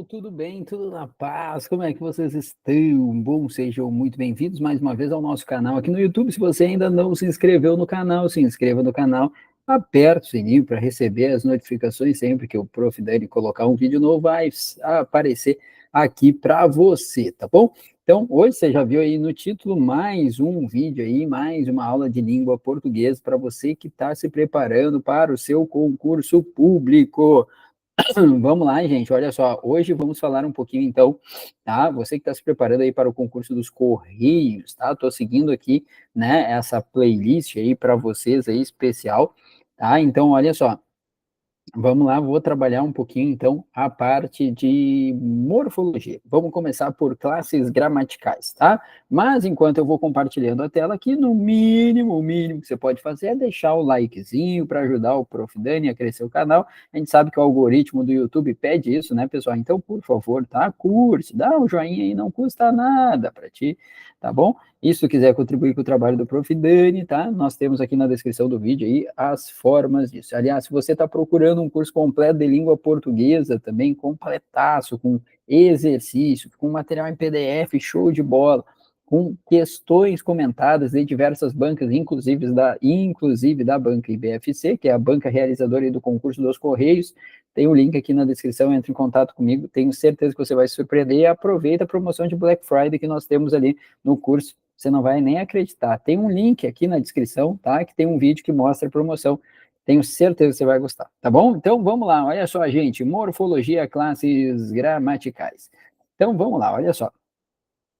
Tudo bem? Tudo na paz? Como é que vocês estão? Bom, sejam muito bem-vindos mais uma vez ao nosso canal aqui no YouTube. Se você ainda não se inscreveu no canal, se inscreva no canal, aperte o sininho para receber as notificações sempre que o Prof. Dani colocar um vídeo novo, vai aparecer aqui para você, tá bom? Então, hoje você já viu aí no título mais um vídeo aí, mais uma aula de língua portuguesa para você que está se preparando para o seu concurso público. Vamos lá, gente. Olha só, hoje vamos falar um pouquinho, então, tá? Você que está se preparando aí para o concurso dos Correios, tá? Estou seguindo aqui, né, essa playlist aí para vocês aí especial, tá? Então, olha só. Vamos lá, vou trabalhar um pouquinho, então, a parte de morfologia. Vamos começar por classes gramaticais, tá? Mas, enquanto eu vou compartilhando a tela aqui, no mínimo, o mínimo que você pode fazer é deixar o likezinho para ajudar o Prof. Dani a crescer o canal. A gente sabe que o algoritmo do YouTube pede isso, né, pessoal? Então, por favor, tá? Curte, dá um joinha aí, não custa nada para ti, tá bom? E se tu quiser contribuir com o trabalho do Prof. Dani, tá? Nós temos aqui na descrição do vídeo aí as formas disso. Aliás, se você está procurando um curso completo de língua portuguesa, também completaço, com exercício, com material em PDF, show de bola, com questões comentadas de diversas bancas, inclusive da banca IBFC, que é a banca realizadora do concurso dos Correios. Tem o link aqui na descrição, entre em contato comigo, tenho certeza que você vai se surpreender e aproveita a promoção de Black Friday que nós temos ali no curso. Você não vai nem acreditar. Tem um link aqui na descrição, tá? Que tem um vídeo que mostra a promoção. Tenho certeza que você vai gostar, tá bom? Então vamos lá, olha só, gente, morfologia, classes gramaticais. Então vamos lá, olha só.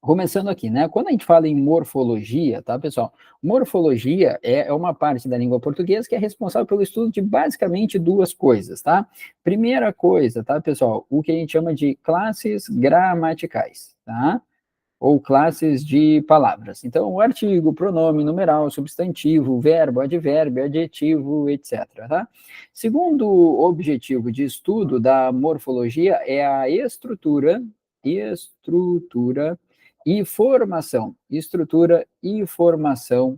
Começando aqui, né? Quando a gente fala em morfologia, tá, pessoal? Morfologia é uma parte da língua portuguesa que é responsável pelo estudo de basicamente duas coisas, tá? Primeira coisa, tá, pessoal? O que a gente chama de classes gramaticais, tá? Ou classes de palavras. Então, o artigo, pronome, numeral, substantivo, verbo, advérbio, adjetivo, etc. Tá? Segundo objetivo de estudo da morfologia é a estrutura e formação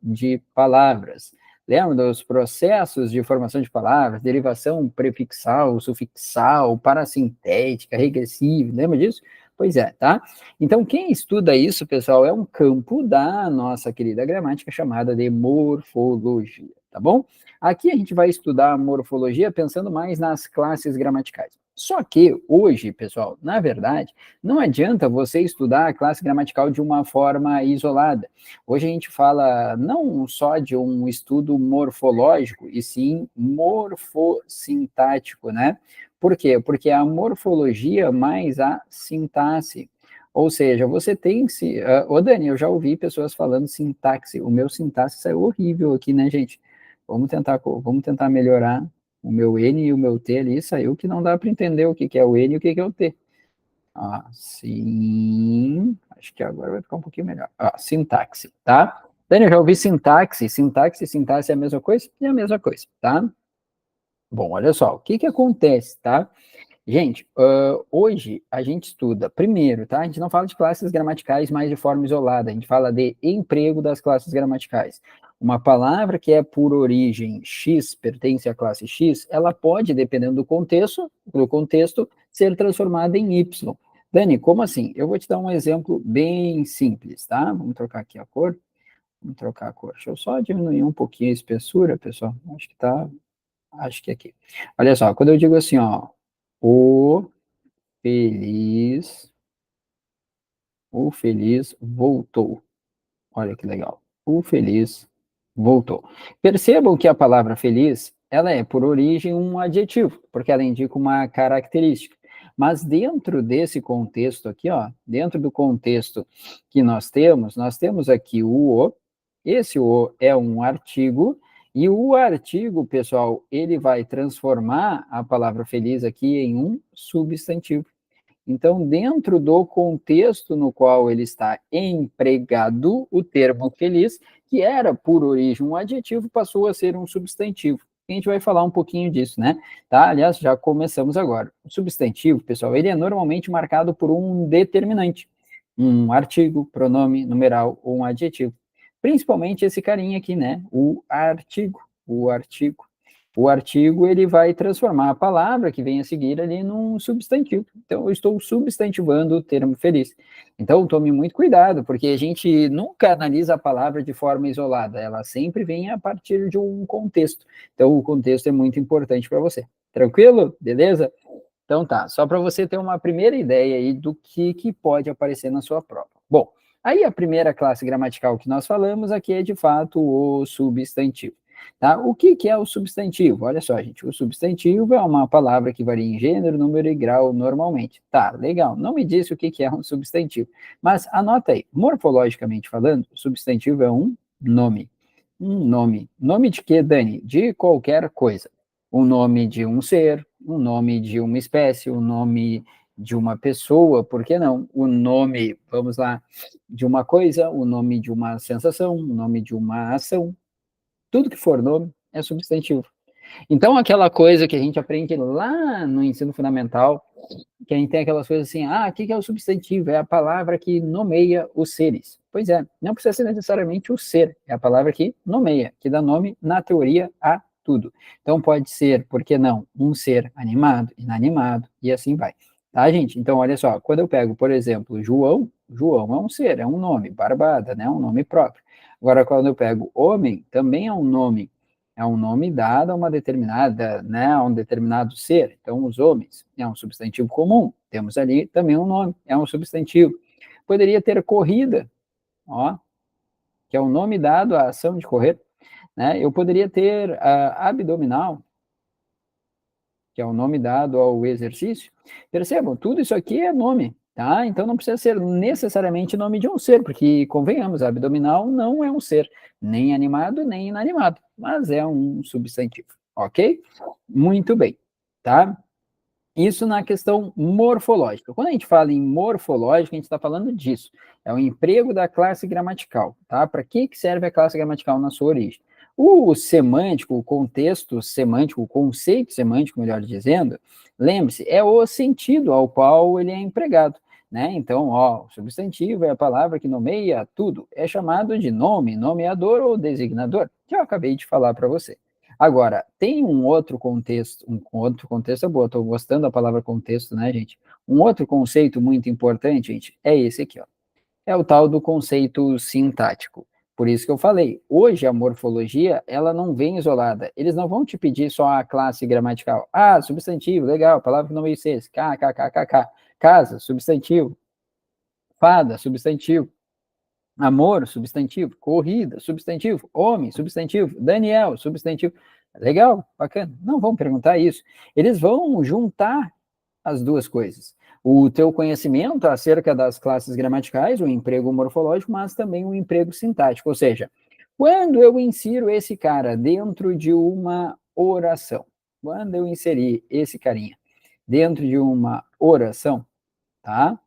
de palavras. Lembra dos processos de formação de palavras, derivação prefixal, sufixal, parasintética, regressiva, lembra disso? Pois é, tá? Então, quem estuda isso, pessoal, é um campo da nossa querida gramática chamada de morfologia, tá bom? Aqui a gente vai estudar a morfologia pensando mais nas classes gramaticais. Só que hoje, pessoal, na verdade, não adianta você estudar a classe gramatical de uma forma isolada. Hoje a gente fala não só de um estudo morfológico, e sim morfossintático, né? Por quê? Porque é a morfologia mais a sintaxe. Ou seja, você tem... Ô, Dani, eu já ouvi pessoas falando sintaxe. O meu sintaxe saiu horrível aqui, né, gente? Vamos tentar melhorar o meu N e o meu T ali. Saiu que não dá para entender o que é o N e o que é o T. Sim. Acho que agora vai ficar um pouquinho melhor. Sintaxe, tá? Dani, eu já ouvi sintaxe. Sintaxe e sintaxe é a mesma coisa? É a mesma coisa, tá? Bom, olha só, o que acontece, tá? Gente, hoje a gente estuda, primeiro, tá? A gente não fala de classes gramaticais mais de forma isolada, a gente fala de emprego das classes gramaticais. Uma palavra que é por origem X, pertence à classe X, ela pode, dependendo do contexto, ser transformada em Y. Dani, como assim? Eu vou te dar um exemplo bem simples, tá? Vamos trocar aqui a cor. Vamos trocar a cor. Deixa eu só diminuir um pouquinho a espessura, pessoal. Acho que aqui. Olha só, quando eu digo assim, ó, o feliz, o feliz voltou. Olha que legal. O feliz voltou. Percebam que a palavra feliz, ela é por origem um adjetivo, porque ela indica uma característica. Mas dentro desse contexto aqui, ó, dentro do contexto que nós temos aqui o, esse o é um artigo, e o artigo, pessoal, ele vai transformar a palavra feliz aqui em um substantivo. Então, dentro do contexto no qual ele está empregado, o termo feliz, que era por origem um adjetivo, passou a ser um substantivo. A gente vai falar um pouquinho disso, né? Tá? Aliás, já começamos agora. O substantivo, pessoal, ele é normalmente marcado por um determinante, um artigo, pronome, numeral ou um adjetivo. Principalmente esse carinha aqui, né? O artigo. o artigo ele vai transformar a palavra que vem a seguir ali num substantivo. Então, eu estou substantivando o termo feliz. Então, tome muito cuidado, porque a gente nunca analisa a palavra de forma isolada, ela sempre vem a partir de um contexto. Então, o contexto é muito importante para você. Tranquilo? Beleza? Então tá, só para você ter uma primeira ideia aí do que pode aparecer na sua prova. Bom, aí a primeira classe gramatical que nós falamos aqui é de fato o substantivo. Tá? O que é o substantivo? Olha só, gente, o substantivo é uma palavra que varia em gênero, número e grau normalmente. Tá, legal, não me disse o que é um substantivo, mas anota aí, morfologicamente falando, o substantivo é um nome. Um nome. Nome de quê, Dani? De qualquer coisa. O nome de um ser, o nome de uma espécie, o nome de uma pessoa, por que não? O nome, vamos lá, de uma coisa, o nome de uma sensação, o nome de uma ação, tudo que for nome é substantivo. Então, aquela coisa que a gente aprende lá no ensino fundamental, que a gente tem aquelas coisas assim, o que é o substantivo? É a palavra que nomeia os seres. Pois é, não precisa ser necessariamente o ser, é a palavra que nomeia, que dá nome, na teoria, a tudo. Então, pode ser, por que não, um ser animado, inanimado, e assim vai. Tá, gente? Então, olha só, quando eu pego, por exemplo, João, João é um ser, é um nome, Barbada, né, um nome próprio. Agora, quando eu pego homem, também é um nome dado a uma determinada, né, a um determinado ser. Então, os homens é um substantivo comum. Temos ali também um nome, é um substantivo. Poderia ter corrida, ó, que é o nome dado à ação de correr. Né? Eu poderia ter abdominal, que é o nome dado ao exercício. Percebam, tudo isso aqui é nome, tá? Então não precisa ser necessariamente nome de um ser, porque, convenhamos, abdominal não é um ser, nem animado, nem inanimado, mas é um substantivo, ok? Muito bem, tá? Isso na questão morfológica. Quando a gente fala em morfológica, a gente está falando disso. É o emprego da classe gramatical, tá? Para que serve a classe gramatical na sua origem? O semântico, o contexto semântico, o conceito semântico, melhor dizendo, lembre-se, é o sentido ao qual ele é empregado, né? Então, ó, o substantivo é a palavra que nomeia tudo. É chamado de nome, nomeador ou designador, que eu acabei de falar para você. Agora, tem um outro contexto é boa, estou gostando da palavra contexto, né, gente? Um outro conceito muito importante, gente, é esse aqui, ó. É o tal do conceito sintático. Por isso que eu falei, hoje a morfologia, ela não vem isolada. Eles não vão te pedir só a classe gramatical. Substantivo, legal, palavra que não veio ser, kkkk. Casa, substantivo. Fada, substantivo. Amor, substantivo. Corrida, substantivo. Homem, substantivo. Daniel, substantivo. Legal, bacana. Não vão perguntar isso. Eles vão juntar as duas coisas. O teu conhecimento acerca das classes gramaticais, o emprego morfológico, mas também o emprego sintático. Ou seja, quando eu insiro esse cara dentro de uma oração, quando eu inserir esse carinha dentro de uma oração, tá?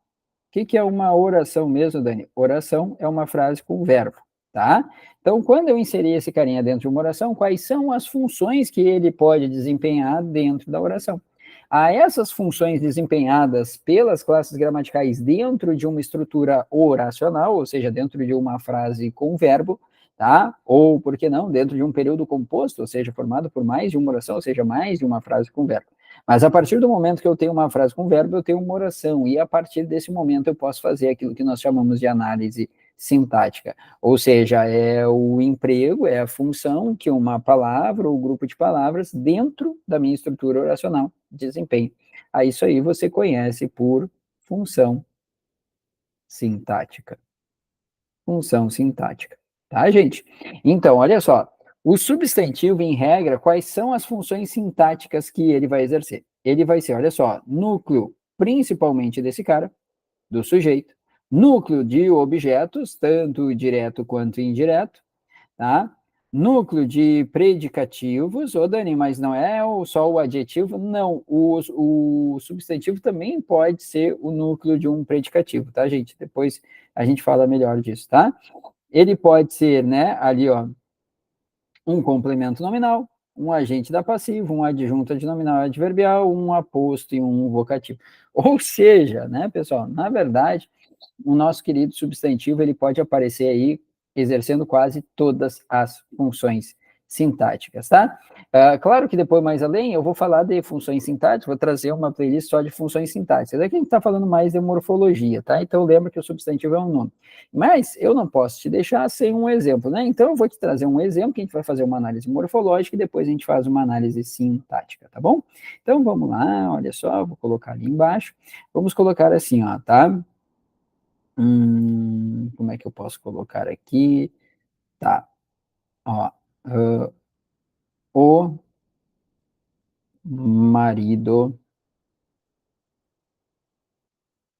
Que é uma oração mesmo, Dani? Oração é uma frase com verbo, tá? Então, quando eu inserir esse carinha dentro de uma oração, quais são as funções que ele pode desempenhar dentro da oração? Essas funções desempenhadas pelas classes gramaticais dentro de uma estrutura oracional, ou seja, dentro de uma frase com verbo, tá? Ou, por que não, dentro de um período composto, ou seja, formado por mais de uma oração, ou seja, mais de uma frase com verbo. Mas a partir do momento que eu tenho uma frase com verbo, eu tenho uma oração, e a partir desse momento eu posso fazer aquilo que nós chamamos de análise sintática, ou seja, é o emprego, é a função que uma palavra ou grupo de palavras dentro da minha estrutura oracional desempenha. Isso aí você conhece por função sintática. Função sintática. Tá, gente? Então, olha só. O substantivo, em regra, quais são as funções sintáticas que ele vai exercer? Ele vai ser, olha só, núcleo principalmente desse cara, do sujeito, núcleo de objetos, tanto direto quanto indireto, tá? Núcleo de predicativos, ô Dani, mas não é só o adjetivo? Não, o substantivo também pode ser o núcleo de um predicativo, tá, gente? Depois a gente fala melhor disso, tá? Ele pode ser, né, ali, ó, um complemento nominal, um agente da passiva, um adjunto adnominal adverbial, um aposto e um vocativo. Ou seja, né, pessoal, na verdade, o nosso querido substantivo, ele pode aparecer aí exercendo quase todas as funções sintáticas, tá? Claro que depois, mais além, eu vou falar de funções sintáticas, vou trazer uma playlist só de funções sintáticas. Aqui a gente está falando mais de morfologia, tá? Então lembra que o substantivo é um nome. Mas eu não posso te deixar sem um exemplo, né? Então eu vou te trazer um exemplo que a gente vai fazer uma análise morfológica e depois a gente faz uma análise sintática, tá bom? Então vamos lá, olha só, vou colocar ali embaixo. Vamos colocar assim, ó, tá? Como é que eu posso colocar aqui? Tá, ó. O marido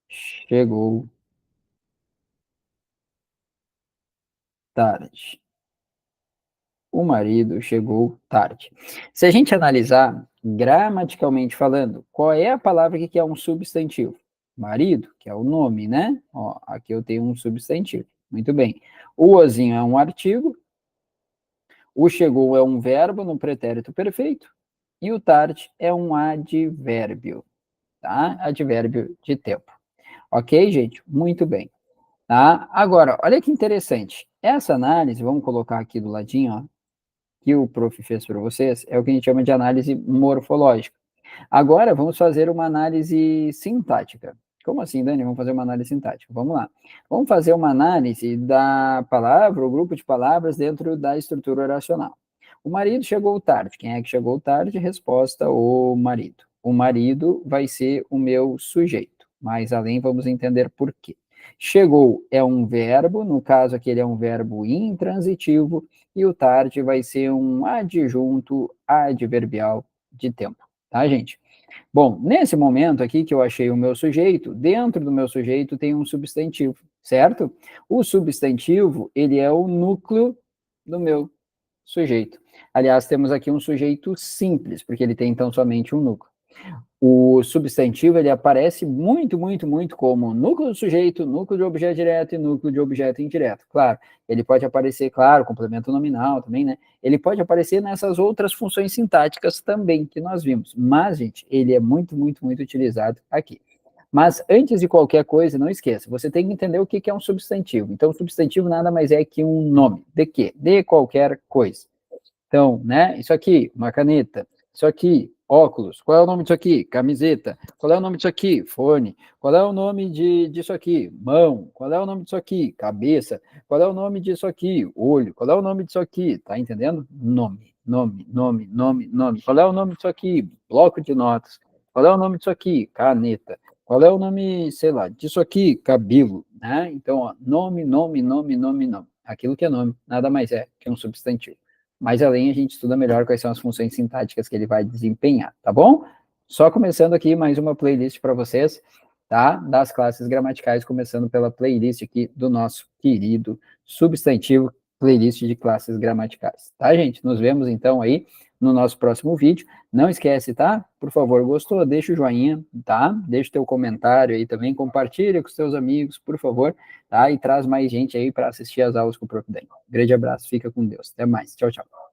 chegou tarde. O marido chegou tarde. Se a gente analisar gramaticalmente falando, qual é a palavra que é um substantivo? Marido, que é o nome, né? Ó, aqui eu tenho um substantivo. Muito bem. O ozinho é um artigo, o chegou é um verbo no pretérito perfeito e o tarde é um advérbio, tá? Advérbio de tempo. Ok, gente? Muito bem. Tá? Agora, olha que interessante. Essa análise, vamos colocar aqui do ladinho, ó, que o prof fez para vocês, é o que a gente chama de análise morfológica. Agora, vamos fazer uma análise sintática. Como assim, Dani? Vamos fazer uma análise sintática. Vamos lá. Vamos fazer uma análise da palavra, o grupo de palavras dentro da estrutura oracional. O marido chegou tarde. Quem é que chegou tarde? Resposta, o marido. O marido vai ser o meu sujeito. Mais além, vamos entender por quê. Chegou é um verbo, no caso aqui ele é um verbo intransitivo, e o tarde vai ser um adjunto adverbial de tempo, tá, gente? Bom, nesse momento aqui que eu achei o meu sujeito, dentro do meu sujeito tem um substantivo, certo? O substantivo, ele é o núcleo do meu sujeito. Aliás, temos aqui um sujeito simples, porque ele tem então somente um núcleo. O substantivo, ele aparece muito, muito, muito como núcleo do sujeito, núcleo de objeto direto e núcleo de objeto indireto. Claro, ele pode aparecer, claro, complemento nominal também, né? Ele pode aparecer nessas outras funções sintáticas também que nós vimos. Mas, gente, ele é muito, muito, muito utilizado aqui. Mas antes de qualquer coisa, não esqueça, você tem que entender o que é um substantivo. Então, substantivo nada mais é que um nome. De quê? De qualquer coisa. Então, né, isso aqui, uma caneta, isso aqui, óculos, qual é o nome disso aqui? Camiseta, qual é o nome disso aqui? Fone, qual é o nome disso aqui? Mão, qual é o nome disso aqui? Cabeça, qual é o nome disso aqui? Olho, qual é o nome disso aqui? Tá entendendo? Nome, nome, nome, nome, nome, qual é o nome disso aqui? Bloco de notas, qual é o nome disso aqui? Caneta, qual é o nome, sei lá, disso aqui? Cabelo, né? Então, ó, nome, nome, nome, nome, nome. Aquilo que é nome, nada mais é que um substantivo. Mais além, a gente estuda melhor quais são as funções sintáticas que ele vai desempenhar, tá bom? Só começando aqui mais uma playlist para vocês, tá? Das classes gramaticais, começando pela playlist aqui do nosso querido substantivo, playlist de classes gramaticais, tá, gente? Nos vemos, então, aí no nosso próximo vídeo. Não esquece, tá? Por favor, gostou? Deixa o joinha, tá? Deixa o teu comentário aí também, compartilha com os teus amigos, por favor, tá? E traz mais gente aí para assistir as aulas com o Prof. Dan. Grande abraço, fica com Deus. Até mais. Tchau, tchau.